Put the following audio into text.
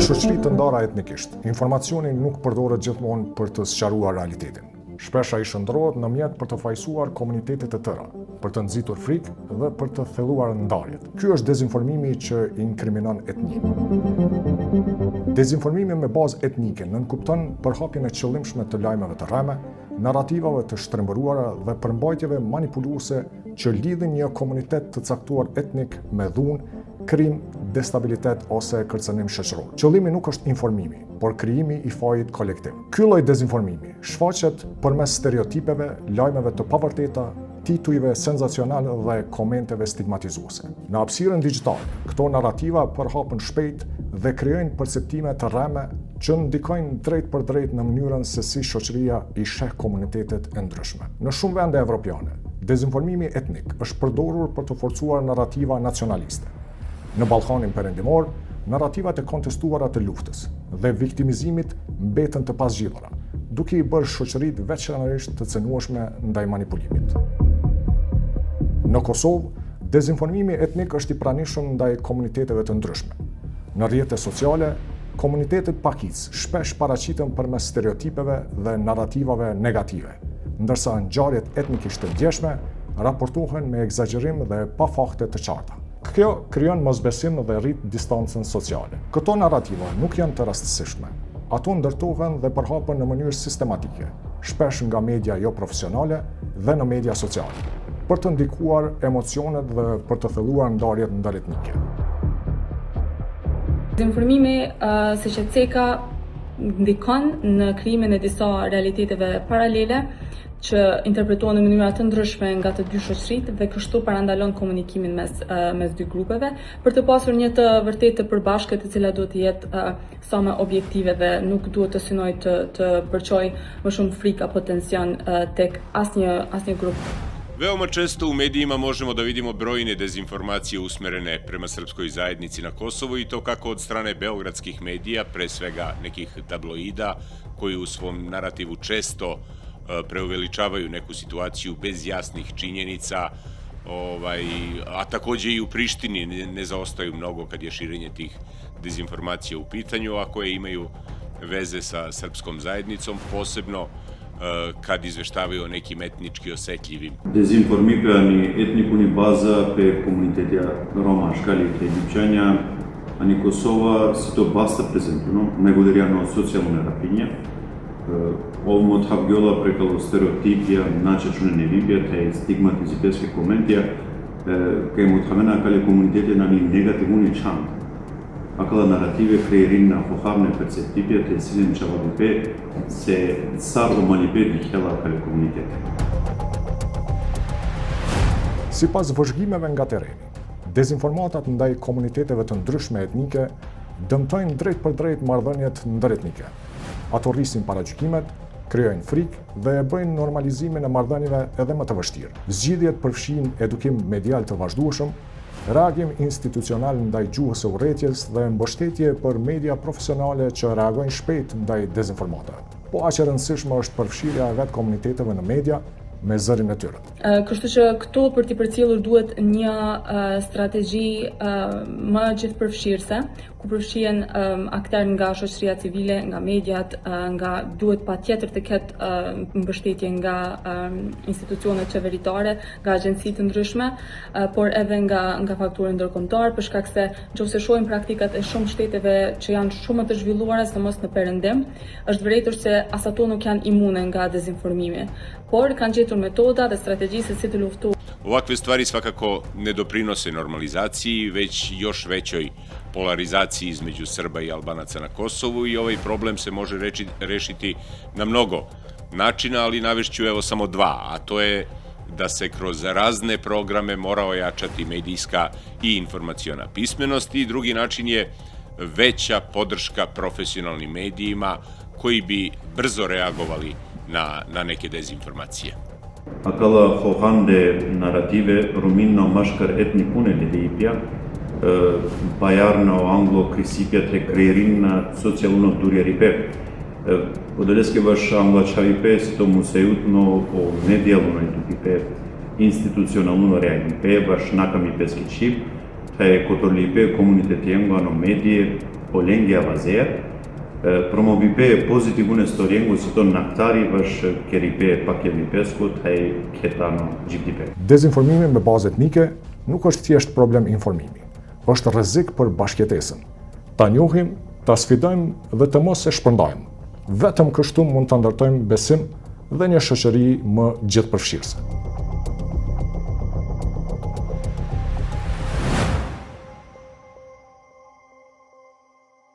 shoqëri të ndara etnikisht, informacioni nuk përdoret gjithmonë për të sqaruar realitetin. Shpesh ai shndrohet në mjet për të fajsuar komunitetet e tëra, për të nxitur frikë dhe për të thelluar ndarjet. Ky është dezinformimi që inkriminon etninë. Dezinformimi me bazë etnike nënkupton përhapjen e qëllimshme të lajmeve të rreme, narrativave të shtrembëruara dhe përmbajtjeve manipuluese që lidhin një komunitet të caktuar etnik me dhunë, krim, destabilitet ose kërcënim shoqëror. Qëllimi nuk është informimi, por krijimi i fajit kolektiv. Ky lloj dezinformimi shfaqet përmes stereotipeve, lajmeve të pavërteta, titujve senzacional dhe komenteve stigmatizuese. Në hapësirën digjitale, këto narrativa përhapen shpejt dhe krijojnë perceptime të rreme që ndikojnë drejt për drejt në mënyrën se si shoqëria i sheh komunitetet e ndryshme. Në shumë vende evropiane, dezinformimi etnik është përdorur për të forcuar narrativa nacionaliste. Në Ballkanin Perëndimor, narrativat e kontestuara të luftës dhe viktimizimit mbeten të pasgjidhura, duke i bërë shoqëritë veçanërisht të cënueshme ndaj manipulimit. Në Kosovë, dezinformimi etnik është i pranishëm ndaj komuniteteve të ndryshme. Në rrjetet sociale, komunitetet pakicë shpesh paraqiten përmes stereotipeve dhe narrativave negative, ndërsa ngjarjet etnikisht të ndjeshme raportohen me egzagerim dhe pa fakte të qarta. Kjo krijon mosbesim dhe rrit distancën sociale. Këto narrativa nuk janë të rastësishme. Ato ndërtohen dhe përhapen në mënyrë sistematike, shpesh nga media jo profesionale dhe në media sociale, për të ndikuar emocionet dhe për të thelluar ndarjet ndëretnike. Dezinformimi, siç e ceka, ndikon në krijimin e disa realiteteve paralele që interpretohen në mënyra të ndryshme nga të dy shoqëritë dhe kështu parandalon komunikimin mes dy grupeve për të pasur një të vërtetë të përbashkët e cila duhet të jetë sa më objektive dhe nuk duhet të synojë të përçojë më shumë frikë apo tension tek asnjë grup. Veoma često u medijima možemo da vidimo brojne dezinformacije usmerene prema srpskoj zajednici na Kosovu i to kako od strane beogradskih medija, pre svega nekih tabloida koji u svom narativu često preuveličavaju neku situaciju bez jasnih činjenica, a takođe i u Prištini ne zaostaju mnogo kad je širenje tih dezinformacija u pitanju, a koje imaju veze sa srpskom zajednicom, posebno kad izveštavaju o nekim etnički osetljivim. Dezinformirani etnikuni baza pe comunitatea roma, shkalit e egipćanja, ani Kosova si to basta prezentano, negoderiano socijalno rapinja, ovom od Havgjola prekalo stereotipija, načečune nevibija, te stigmatiziteske komentija, kaj mu thamena kale komunitete na ni negativuni čan. Akala narrative krejerin na pohavne perceptipja, te cilin čavadipe se sardo malipe dihjela kale komunitete. Sipas vëzhgimeve nga tereni, dezinformatat ndaj komuniteteve të ndryshme etnike dëmtojnë drejt për drejt marrëdhëniet ndëretnike. Ato rrisin paragjykimet, krijojnë frikë dhe e bëjnë normalizimin e marrëdhënieve edhe më të vështirë. Zgjidhjet përfshin edukim medial të vazhdueshëm, reagim institucional ndaj gjuhës së urrëties dhe mbështetje për media profesionale që reagojnë shpejt ndaj dezinformatave. Po aq e rëndësishme është përfshirja e vetë komuniteteve në media me zërin e tyre. Kështu që këtu për t'i përcjellur duhet një strategji më gjithëpërfshirëse, ku përfshihen aktorë nga shoqëria civile, nga mediat, duhet patjetër të ketë mbështetje nga institucionet qeveritare, nga agjenci të ndryshme, por edhe nga faktorë ndërkombëtar, për shkak se nëse shohim praktikat e shumë shteteve që janë shumë më të zhvilluara, sidomos në Perëndim, është vërejtur se as ato nuk janë imune nga dezinformimi, por kanë gjetur metoda dhe strategji se si të luftu. Ovakve stvari svakako ne doprinose normalizaciji, već još većoj polarizaciji između Srba i Albanaca na Kosovu i ovaj problem se može rešiti na mnogo načina, ali navešću evo samo dva, a to je da se kroz razne programe mora ojačati medijska i informaciona pismenost i drugi način je veća podrška profesionalnim medijima koji bi brzo reagovali na neke dezinformacije. Akala hohande narrative ruminno mashkar etnikune lidipja, bajarno anglo-krisipja te krejerin socijalno turjeripe. Podeljeske vaš anglačavipe s tomu sejutno o medijalno edukipe, institucionalno reagipe, vaš nakamipeski čip, te kotorlipe komunitetijengo ano medije, polengja vazer, promovipe pozitivune storjengu si to naktari vësh keripe pakjevipeskut, hej kjetano gjiptipe. Dezinformimi me bazë etnike nuk është thjesht problem informimi, është rrezik për bashkëjetesën. Ta njohim, ta sfidojmë dhe të mos e shpërndajmë. Vetëm kështu mund të ndërtojmë besim dhe një shoqëri më gjithëpërfshirëse.